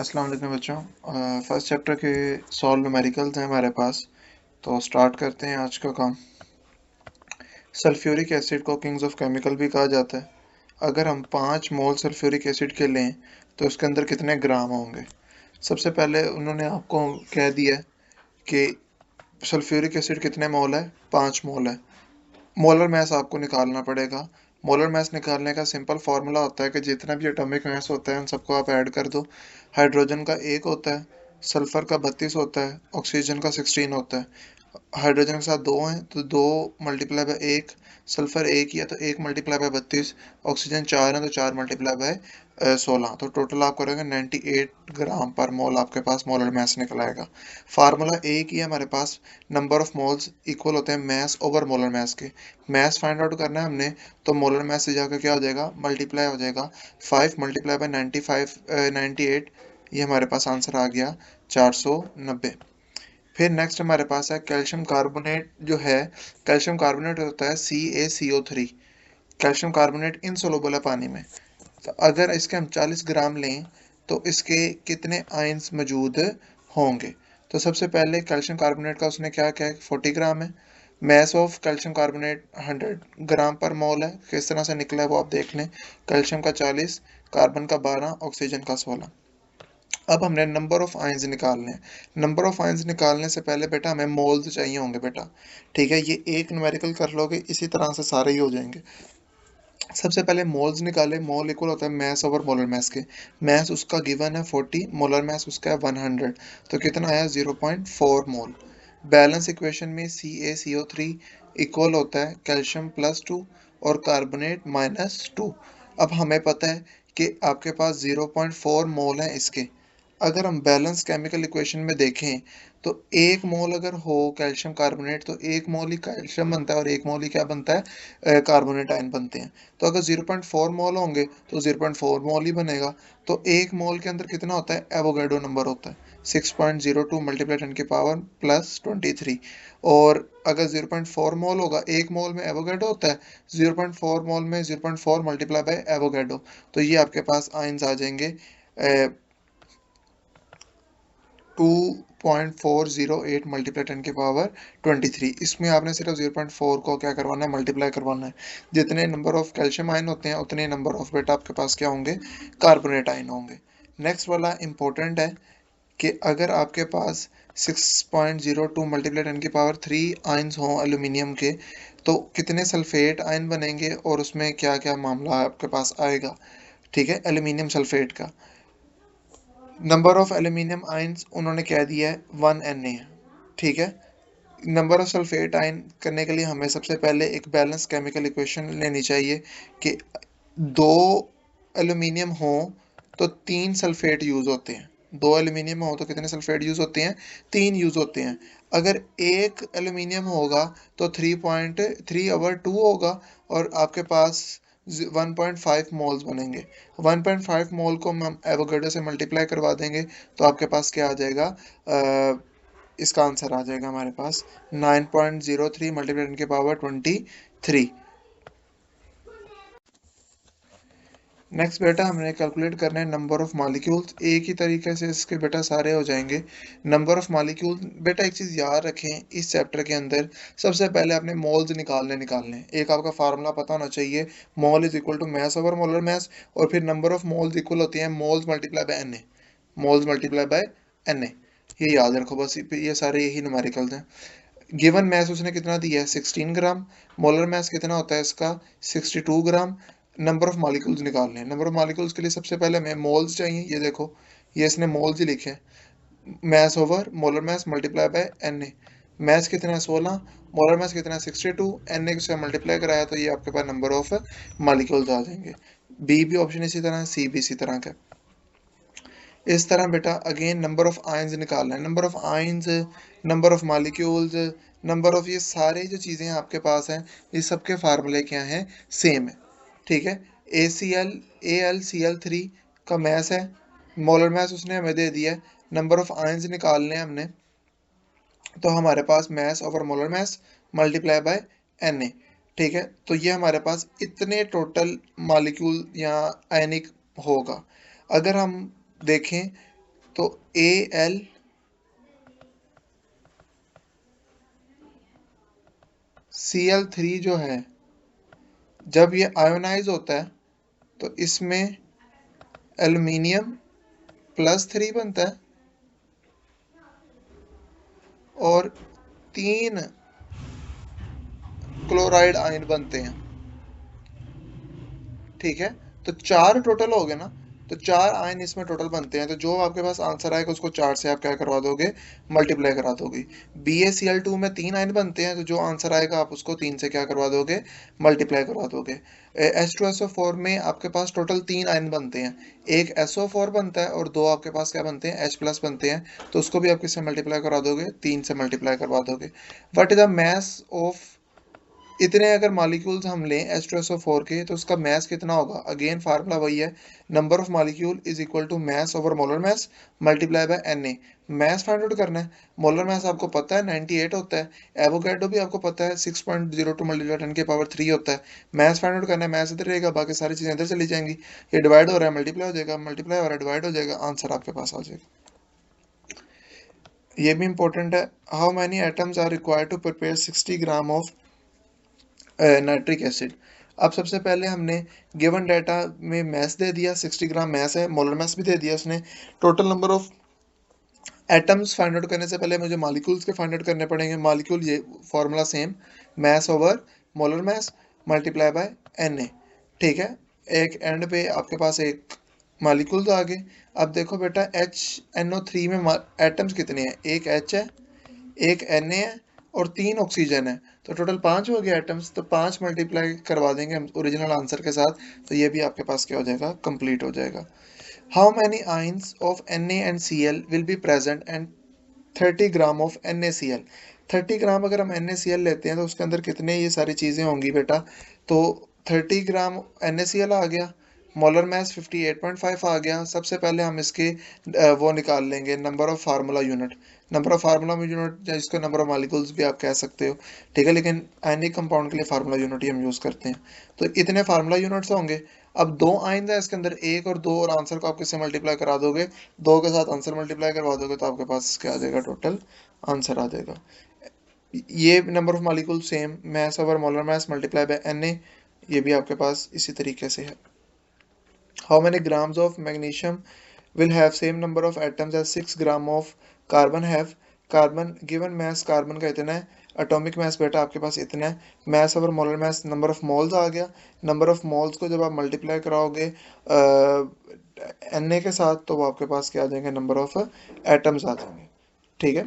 अस्सलाम वालेकुम बच्चों। फर्स्ट चैप्टर के सॉल्व न्यूमेरिकल्स हैं हमारे पास, तो स्टार्ट करते हैं आज का काम। सल्फ्यूरिक एसिड को किंग्स ऑफ केमिकल भी कहा जाता है। अगर हम 5 मोल सल्फ्यूरिक एसिड के लें तो उसके अंदर कितने ग्राम होंगे। सबसे पहले उन्होंने आपको कह दिया है कि सल्फ्यूरिक एसिड कितने मोल है, 5 मोल है। मोलर मास आपको निकालना पड़ेगा। मोलर मास निकालने का सिंपल फार्मूला होता है कि जितना भी एटॉमिक मास होता है उन सबको आप ऐड कर दो। हाइड्रोजन का 1 होता है, सल्फर का 32 होता है, ऑक्सीजन का 16 होता है। हाइड्रोजन के साथ 2 हैं तो 2 मल्टीप्लाई बाय 1, सल्फर 1 ही है तो 1 मल्टीप्लाई बाय 32, ऑक्सीजन 4 है तो 4 मल्टीप्लाई बाय 16, तो टोटल आप करेंगे 98 ग्राम पर मोल आपके पास मोलर मास निकल आएगा। फार्मूला एक ही है हमारे पास, नंबर ऑफ मोल्स इक्वल होते हैं मैस ओवर मोलर मास के। मास फाइंड आउट करना है हमने तो मोलर मास से जाकर क्या हो जाएगा, मल्टीप्लाई हो जाएगा। 5 मल्टीप्लाई बाय 98, ये हमारे पास आंसर आ गया 490। फिर नेक्स्ट हमारे पास है कैल्शियम कार्बोनेट जो है, कैल्शियम कार्बोनेट होता है CaCO3। कैल्शियम कार्बोनेट इनसोलुबल है पानी में। तो अगर इसके हम 40 ग्राम लें तो इसके कितने आयंस मौजूद होंगे। तो सबसे पहले कैल्शियम कार्बोनेट का उसने क्या क्या है, 40 ग्राम है। मैस ऑफ कैल्शियम कार्बोनेट 100 ग्राम पर मोल है। किस तरह से निकला है वो आप देख लें। कैल्शियम का 40, कार्बन का 12, ऑक्सीजन का 16। अब हमने नंबर ऑफ आयंस निकालने हैं। नंबर ऑफ आयंस निकालने से पहले बेटा हमें मोल्स चाहिए होंगे बेटा। ठीक है, ये एक न्यूमेरिकल कर लोगे इसी तरह से सारे ही हो जाएंगे। सबसे पहले मोल्स निकाले। मोल इक्वल होता है मैस ओवर मोलर मास के। मैस उसका गिवन है 40, मोलर मास उसका है 100, तो कितना आया 0.4 मोल। बैलेंस इक्वेशन में CaCO3 इक्वल होता है कैल्शियम +2 और कार्बोनेट -2। अब हमें पता है कि आपके पास 0.4 मोल है इसके। अगर हम बैलेंस केमिकल इक्वेशन में देखें तो 1 मोल अगर हो कैल्शियम कार्बोनेट तो 1 मोल ही कैल्शियम बनता है और 1 मोल ही क्या बनता है, कार्बोनेट आयन बनते हैं। तो अगर 0.4 मोल होंगे तो 0.4 मोल ही बनेगा। तो 1 मोल के अंदर कितना होता है, एवोगैड्रो नंबर होता है 6.02 मल्टीप्लाई 10 की पावर +23। और अगर 0.4 मोल होगा, 1 मोल में एवोगैड्रो होता है, 0.4 मोल में 0.4 मल्टीप्लाई बाय एवोगैड्रो, तो ये आपके पास आयंस आ जाएंगे 2.408 मल्टीप्लाई 10 की पावर 23। इसमें आपने सिर्फ 0.4 को क्या करवाना है, मल्टीप्लाई करवाना है। जितने नंबर ऑफ कैल्शियम आयन होते हैं उतने नंबर ऑफ बेटा आपके पास क्या होंगे, कार्बोनेट आयन होंगे। नेक्स्ट वाला इंपॉर्टेंट है कि अगर आपके पास 6.02 मल्टीप्लाई 10 की पावर 3 आयन्स हों एल्यूमिनियम के तो कितने सल्फेट आयन बनेंगे और उसमें क्या क्या मामला आपके पास आएगा। ठीक है, एल्यूमिनियम सल्फेट का नंबर ऑफ एल्यूमिनियम आयंस उन्होंने कह दिया है 1Na। ठीक है, नंबर ऑफ सल्फेट आयन करने के लिए हमें सबसे पहले एक बैलेंस केमिकल इक्वेशन लेनी चाहिए कि 2 एल्यूमिनियम हो तो 3 सल्फेट यूज होते हैं। 2 एल्यूमिनियम हो तो कितने सल्फेट यूज होते हैं, 3 यूज होते हैं। अगर एक एल्यूमिनियम होगा तो 3.3/2 होगा और आपके पास 1.5 मोल्स बनेंगे। 1.5 मोल को हम एवोगैड्रो से मल्टीप्लाई करवा देंगे तो आपके पास क्या आ जाएगा, इसका आंसर आ जाएगा हमारे पास 9.03 मल्टीप्लाई 10 की पावर 23। नेक्स्ट बेटा हमने कैलकुलेट करना है नंबर ऑफ मॉलिक्यूल्स। एक ही तरीके से इसके बेटा सारे हो जाएंगे। नंबर ऑफ मॉलिक्यूल्स बेटा एक चीज़ याद रखें, इस चैप्टर के अंदर सबसे पहले आपने मोल्स निकालने। एक आपका फार्मूला पता होना चाहिए, mole is equal to mass over molar mass, और फिर नंबर ऑफ मोल्स इक्वल होती है moles multiply by N A. Moles multiply by N A, ये याद रखो बस, ये सारे यही न्यूमेरिकल्स हैं। गिवन मैस उसने कितना दिया है 16 ग्राम। मोलर मैस कितना होता है इसका 62 ग्राम। नंबर ऑफ मॉलिक्यूल्स निकालने हैं। नंबर ऑफ मॉलिक्यूल्स के लिए सबसे पहले हमें मोल्स चाहिए, ये देखो ये इसने मोल्स ही लिखे हैं। Mass over molar mass multiply by N A. Mass कितना है 16, मोलर मैस कितना है 62, एन ए से मल्टीप्लाई कराया तो ये आपके पास नंबर ऑफ मॉलिक्यूल्स आ जाएंगे। बी भी ऑप्शन इसी तरह है, सी भी इसी तरह का। इस तरह बेटा अगेन नंबर ऑफ आयंस निकालना है। Number of ions, number of molecules, number of, ये सारे जो चीज़ें आपके पास हैं ये सबके फार्मूले क्या हैं, सेम है। ठीक है, AlCl3 का मैस है, मोलर मैस उसने हमें दे दिया है। नंबर ऑफ आयंस निकालने हैं हमने तो हमारे पास mass over molar mass multiply by Na। ठीक है, तो ये हमारे पास इतने टोटल मॉलिक्यूल या आयनिक होगा। अगर हम देखें तो Al Cl3 जो है, जब ये आयोनाइज होता है तो इसमें एल्यूमिनियम +3 बनता है और 3 क्लोराइड आयन बनते हैं। ठीक है, तो 4 टोटल हो गए ना, तो 4 आयन इसमें टोटल बनते हैं। तो जो आपके पास आंसर आएगा उसको 4 से आप क्या करवा दोगे, मल्टीप्लाई करा दोगे। BaCl2 में 3 आयन बनते हैं, तो जो आंसर आएगा आप उसको 3 से क्या करवा दोगे, मल्टीप्लाई करवा दोगे। H2SO4 में आपके पास टोटल 3 आयन बनते हैं, एक SO4 बनता है और 2 आपके पास क्या बनते हैं, H+ बनते हैं। तो उसको भी आप किससे मल्टीप्लाई करा दोगे, 3 से मल्टीप्लाई करवा दोगे। What is the mass of, इतने अगर मॉलिक्यूल्स हम लें H2SO4 के, तो उसका मास कितना होगा। अगेन फार्मूला वही है, number of molecule is equal to mass over molar mass multiply by Na। Mass find out करना है, मोलर मास आपको पता है 98 होता है, एवोगैड्रो भी आपको पता है 6.02 मल्टीप्लाई 10⁻³ होता है। मास फाइंड आउट करना है, मास इधर रहेगा, बाकी सारी चीजें इधर चली जाएंगी। ये डिवाइड हो रहा है, मल्टीप्लाई हो जाएगा, मल्टीप्लाई हो रहा है, डिवाइड हो जाएगा, आंसर आपके पास आ जाएगा। ये भी इंपॉर्टेंट है, how many atoms are required to prepare 60 gram of nitric acid. अब सबसे पहले हमने गिवन डाटा में मैस दे दिया, 60 ग्राम मैस है, मोलर मैस भी दे दिया उसने। Total number of atoms find out करने से पहले मुझे मॉलिक्यूल्स के फाइंड आउट करने पड़ेंगे। मॉलिक्यूल ये formula same, mass over molar mass multiply by Na। ठीक है, एक एंड पे आपके पास एक मॉलिक्यूल्स आ गए। अब देखो बेटा HNO3 में एटम्स कितने हैं, एक H है, एक Na है और 3 ऑक्सीजन है, तो टोटल 5 हो गए एटम्स। तो 5 मल्टीप्लाई करवा देंगे हम ओरिजिनल आंसर के साथ, तो ये भी आपके पास क्या हो जाएगा, कंप्लीट हो जाएगा। How many ions of Na and Cl will be present and 30 gram of NaCl। 30 ग्राम अगर हम NaCl लेते हैं तो उसके अंदर कितने ये सारी चीज़ें होंगी बेटा, तो 30 ग्राम NaCl आ गया, मोलर मास 58.5 आ गया। सबसे पहले हम इसके वो निकाल लेंगे, number of formula unit, number of formula unit जिसको नंबर ऑफ मॉलिक्यूल्स भी आप कह सकते हो। ठीक है, लेकिन आयनिक कंपाउंड के लिए फार्मूला यूनिट ही हम यूज़ करते हैं। तो इतने फार्मूला यूनिट्स होंगे। अब 2 आइंदा है इसके अंदर, 1 और 2, और आंसर को आप किससे मल्टीप्लाई करा दोगे, 2 के साथ आंसर मल्टीप्लाई करवा दोगे, तो आपके पास क्या आ जाएगा, टोटल आंसर आ जाएगा। ये number of molecule same, mass over molar mass multiply by Na, ये भी आपके पास इसी तरीके से है। How many grams of magnesium will have same number of atoms as 6 gram of carbon have। Carbon given mass carbon का इतना है, एटॉमिक मास बेटा आपके पास इतना है, mass over molar mass number of moles आ गया। नंबर ऑफ मोल्स को जब आप मल्टीप्लाई कराओगे Na के साथ, तो वो आपके पास क्या आ जाएंगे, नंबर ऑफ एटम्स आ जाएंगे। ठीक है,